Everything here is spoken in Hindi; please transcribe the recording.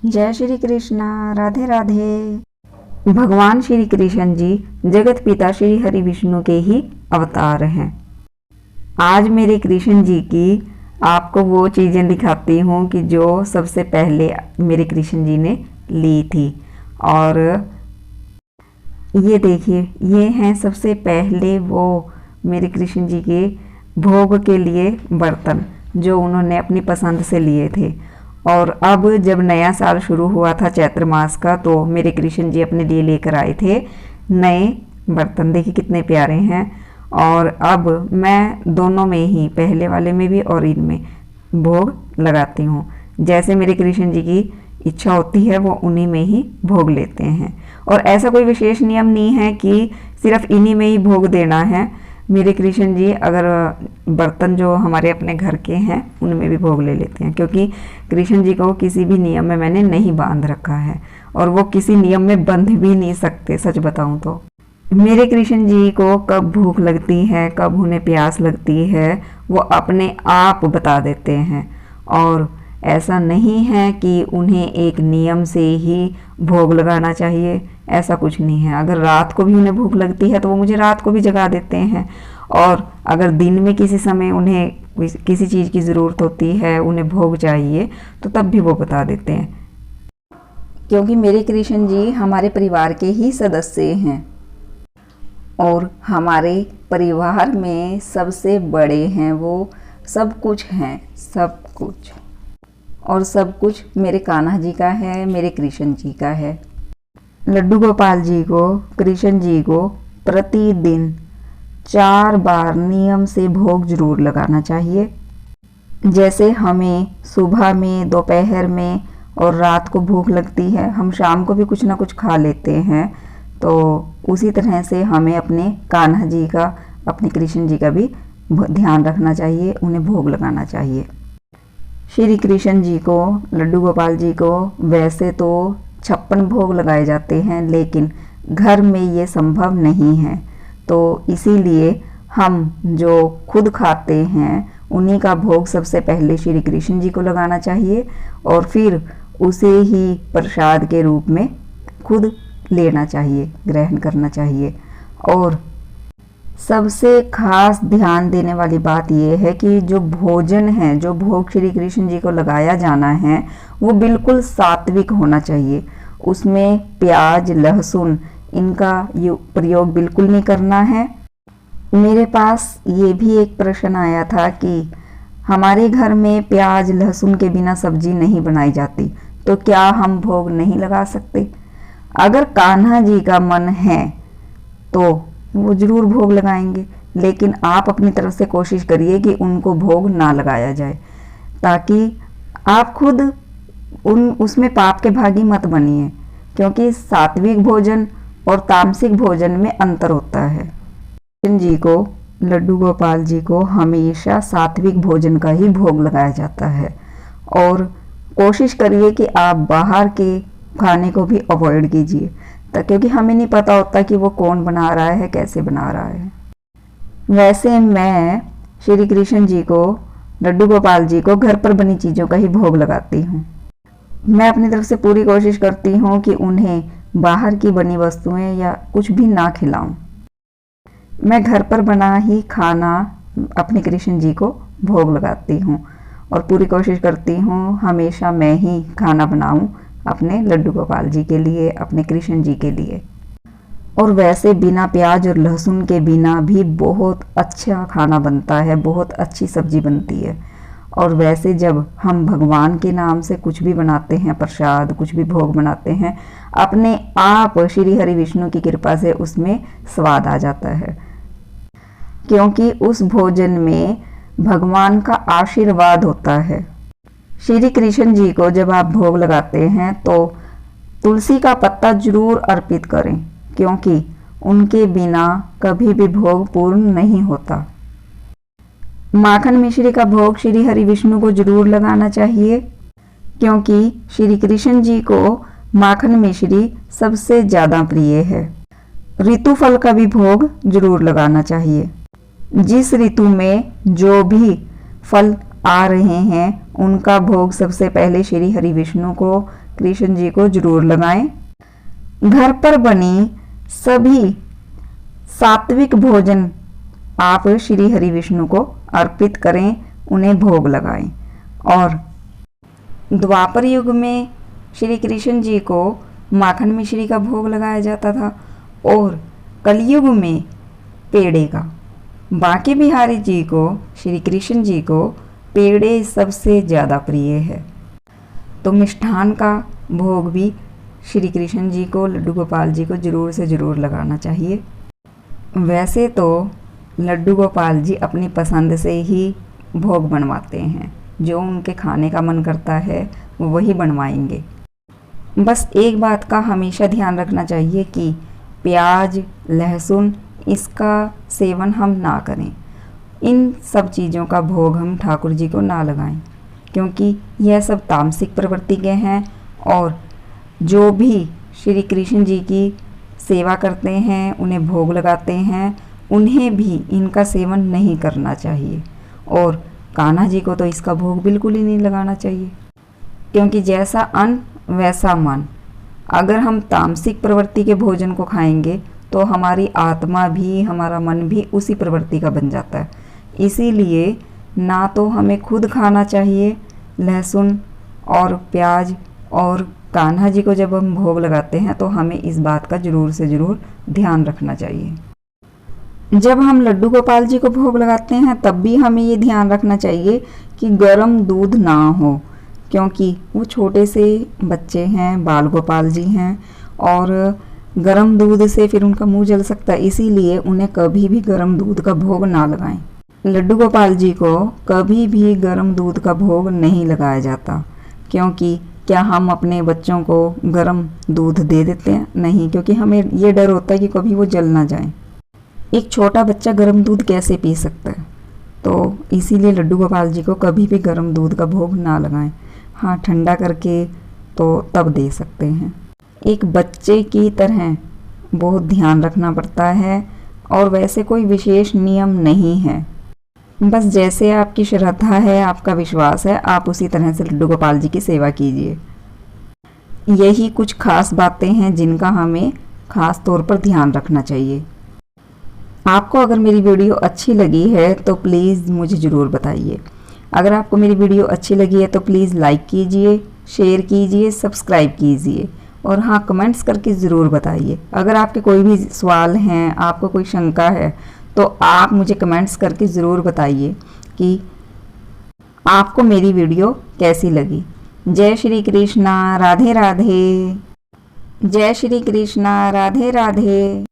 जय श्री कृष्णा, राधे राधे। भगवान श्री कृष्ण जी जगत पिता श्री हरि विष्णु के ही अवतार हैं। आज मेरे कृष्ण जी की आपको वो चीज़ें दिखाती हूँ कि जो सबसे पहले मेरे कृष्ण जी ने ली थी। और ये देखिए, ये हैं सबसे पहले वो मेरे कृष्ण जी के भोग के लिए बर्तन जो उन्होंने अपनी पसंद से लिए थे। और अब जब नया साल शुरू हुआ था चैत्र मास का, तो मेरे कृष्ण जी अपने लिए लेकर आए थे नए बर्तन। देखिए कितने प्यारे हैं। और अब मैं दोनों में ही, पहले वाले में भी और इनमें भोग लगाती हूँ। जैसे मेरे कृष्ण जी की इच्छा होती है वो उन्हीं में ही भोग लेते हैं। और ऐसा कोई विशेष नियम नहीं है कि सिर्फ इन्हीं में ही भोग देना है। मेरे कृष्ण जी अगर बर्तन जो हमारे अपने घर के हैं उनमें भी भोग ले लेते हैं, क्योंकि कृष्ण जी को किसी भी नियम में मैंने नहीं बांध रखा है और वो किसी नियम में बंध भी नहीं सकते। सच बताऊं तो मेरे कृष्ण जी को कब भूख लगती है, कब उन्हें प्यास लगती है, वो अपने आप बता देते हैं। और ऐसा नहीं है कि उन्हें एक नियम से ही भोग लगाना चाहिए, ऐसा कुछ नहीं है। अगर रात को भी उन्हें भूख लगती है तो वो मुझे रात को भी जगा देते हैं। और अगर दिन में किसी समय उन्हें किसी चीज़ की ज़रूरत होती है, उन्हें भोग चाहिए, तो तब भी वो बता देते हैं, क्योंकि मेरे कृष्ण जी हमारे परिवार के ही सदस्य हैं और हमारे परिवार में सबसे बड़े हैं। वो सब कुछ हैं, सब कुछ। और सब कुछ मेरे कान्हा जी का है, मेरे कृष्ण जी का है। लड्डू गोपाल जी को, कृष्ण जी को प्रतिदिन 4 बार नियम से भोग जरूर लगाना चाहिए। जैसे हमें सुबह में, दोपहर में और रात को भूख लगती है, हम शाम को भी कुछ ना कुछ खा लेते हैं, तो उसी तरह से हमें अपने कान्हा जी का, अपने कृष्ण जी का भी ध्यान रखना चाहिए, उन्हें भोग लगाना चाहिए। श्री कृष्ण जी को, लड्डू गोपाल जी को वैसे तो 56 भोग लगाए जाते हैं, लेकिन घर में ये संभव नहीं है। तो इसीलिए हम जो खुद खाते हैं उन्हीं का भोग सबसे पहले श्री कृष्ण जी को लगाना चाहिए और फिर उसे ही प्रसाद के रूप में खुद लेना चाहिए, ग्रहण करना चाहिए। और सबसे खास ध्यान देने वाली बात यह है कि जो भोजन है, जो भोग श्री कृष्ण जी को लगाया जाना है, वो बिल्कुल सात्विक होना चाहिए। उसमें प्याज, लहसुन इनका प्रयोग बिल्कुल नहीं करना है। मेरे पास ये भी एक प्रश्न आया था कि हमारे घर में प्याज लहसुन के बिना सब्जी नहीं बनाई जाती, तो क्या हम भोग नहीं लगा सकते? अगर कान्हा जी का मन है तो वो जरूर भोग लगाएंगे, लेकिन आप अपनी तरफ से कोशिश करिए कि उनको भोग ना लगाया जाए, ताकि आप खुद उसमें पाप के भागी मत बनिए, क्योंकि सात्विक भोजन और तामसिक भोजन में अंतर होता है। कृष्ण जी को, लड्डू गोपाल जी को हमेशा सात्विक भोजन का ही भोग लगाया जाता है। और कोशिश करिए कि आप बाहर के खाने को भी अवॉइड कीजिए, क्योंकि हमें नहीं पता होता कि वो कौन बना रहा है, कैसे बना रहा है। वैसे मैं श्री कृष्ण जी को, लड्डू गोपाल जी को घर पर बनी चीज़ों का ही भोग लगाती हूँ। मैं अपनी तरफ से पूरी कोशिश करती हूँ कि उन्हें बाहर की बनी वस्तुएं या कुछ भी ना खिलाऊं। मैं घर पर बना ही खाना अपने कृष्ण जी को भोग लगाती हूँ और पूरी कोशिश करती हूँ हमेशा मैं ही खाना बनाऊं अपने लड्डू गोपाल जी के लिए, अपने कृष्ण जी के लिए। और वैसे बिना प्याज और लहसुन के बिना भी बहुत अच्छा खाना बनता है, बहुत अच्छी सब्जी बनती है। और वैसे जब हम भगवान के नाम से कुछ भी बनाते हैं, प्रसाद कुछ भी भोग बनाते हैं, अपने आप श्री हरि विष्णु की कृपा से उसमें स्वाद आ जाता है, क्योंकि उस भोजन में भगवान का आशीर्वाद होता है। श्री कृष्ण जी को जब आप भोग लगाते हैं तो तुलसी का पत्ता जरूर अर्पित करें, क्योंकि उनके बिना कभी भी भोग पूर्ण नहीं होता। माखन मिश्री का भोग श्री हरि विष्णु को जरूर लगाना चाहिए, क्योंकि श्री कृष्ण जी को माखन मिश्री सबसे ज़्यादा प्रिय है। ऋतु फल का भी भोग जरूर लगाना चाहिए। जिस ऋतु में जो भी फल आ रहे हैं उनका भोग सबसे पहले श्री हरि विष्णु को कृष्ण जी को जरूर लगाएं। घर पर बनी सभी सात्विक भोजन आप श्री हरि विष्णु को अर्पित करें, उन्हें भोग लगाएं। और द्वापर युग में श्री कृष्ण जी को माखन मिश्री का भोग लगाया जाता था और कलयुग में पेड़े का। बांके बिहारी जी को, श्री कृष्ण जी को पेड़े सबसे ज़्यादा प्रिय है, तो मिष्ठान का भोग भी श्री कृष्ण जी को, लड्डू गोपाल जी को ज़रूर से ज़रूर लगाना चाहिए। वैसे तो लड्डू गोपाल जी अपनी पसंद से ही भोग बनवाते हैं, जो उनके खाने का मन करता है वही बनवाएंगे। बस एक बात का हमेशा ध्यान रखना चाहिए कि प्याज, लहसुन इसका सेवन हम ना करें। इन सब चीज़ों का भोग हम ठाकुर जी को ना लगाएं, क्योंकि यह सब तामसिक प्रवृत्ति के हैं और जो भी श्री कृष्ण जी की सेवा करते हैं, उन्हें भोग लगाते हैं, उन्हें भी इनका सेवन नहीं करना चाहिए। और कान्हा जी को तो इसका भोग बिल्कुल ही नहीं लगाना चाहिए, क्योंकि जैसा अन्न वैसा मन। अगर हम तामसिक प्रवृत्ति के भोजन को खाएंगे तो हमारी आत्मा भी, हमारा मन भी उसी प्रवृत्ति का बन जाता है। इसीलिए ना तो हमें खुद खाना चाहिए लहसुन और प्याज, और कान्हा जी को जब हम भोग लगाते हैं तो हमें इस बात का ज़रूर से ज़रूर ध्यान रखना चाहिए। जब हम लड्डू गोपाल जी को भोग लगाते हैं तब भी हमें ये ध्यान रखना चाहिए कि गर्म दूध ना हो, क्योंकि वो छोटे से बच्चे हैं, बाल गोपाल जी हैं, और गर्म दूध से फिर उनका मुंह जल सकता है। इसीलिए उन्हें कभी भी गर्म दूध का भोग ना लगाएं। लड्डू गोपाल जी को कभी भी गर्म दूध का भोग नहीं लगाया जाता, क्योंकि क्या हम अपने बच्चों को गर्म दूध दे देते हैं? नहीं, क्योंकि हमें ये डर होता है कि कभी वो जल ना जाए। एक छोटा बच्चा गर्म दूध कैसे पी सकता है? तो इसीलिए लड्डू गोपाल जी को कभी भी गर्म दूध का भोग ना लगाएं। हाँ, ठंडा करके तो तब दे सकते हैं। एक बच्चे की तरह बहुत ध्यान रखना पड़ता है, और वैसे कोई विशेष नियम नहीं है। बस जैसे आपकी श्रद्धा है, आपका विश्वास है, आप उसी तरह से लड्डू गोपाल जी की सेवा कीजिए। यही कुछ खास बातें हैं जिनका हमें खास तौर पर ध्यान रखना चाहिए। आपको अगर मेरी वीडियो अच्छी लगी है तो प्लीज़ मुझे ज़रूर बताइए। अगर आपको मेरी वीडियो अच्छी लगी है तो प्लीज़ लाइक कीजिए, शेयर कीजिए, सब्सक्राइब कीजिए, और हाँ, कमेंट्स करके ज़रूर बताइए। अगर आपके कोई भी सवाल हैं, आपको कोई शंका है, तो आप मुझे कमेंट्स करके ज़रूर बताइए कि आपको मेरी वीडियो कैसी लगी। जय श्री कृष्णा, राधे राधे। जय श्री कृष्णा, राधे राधे।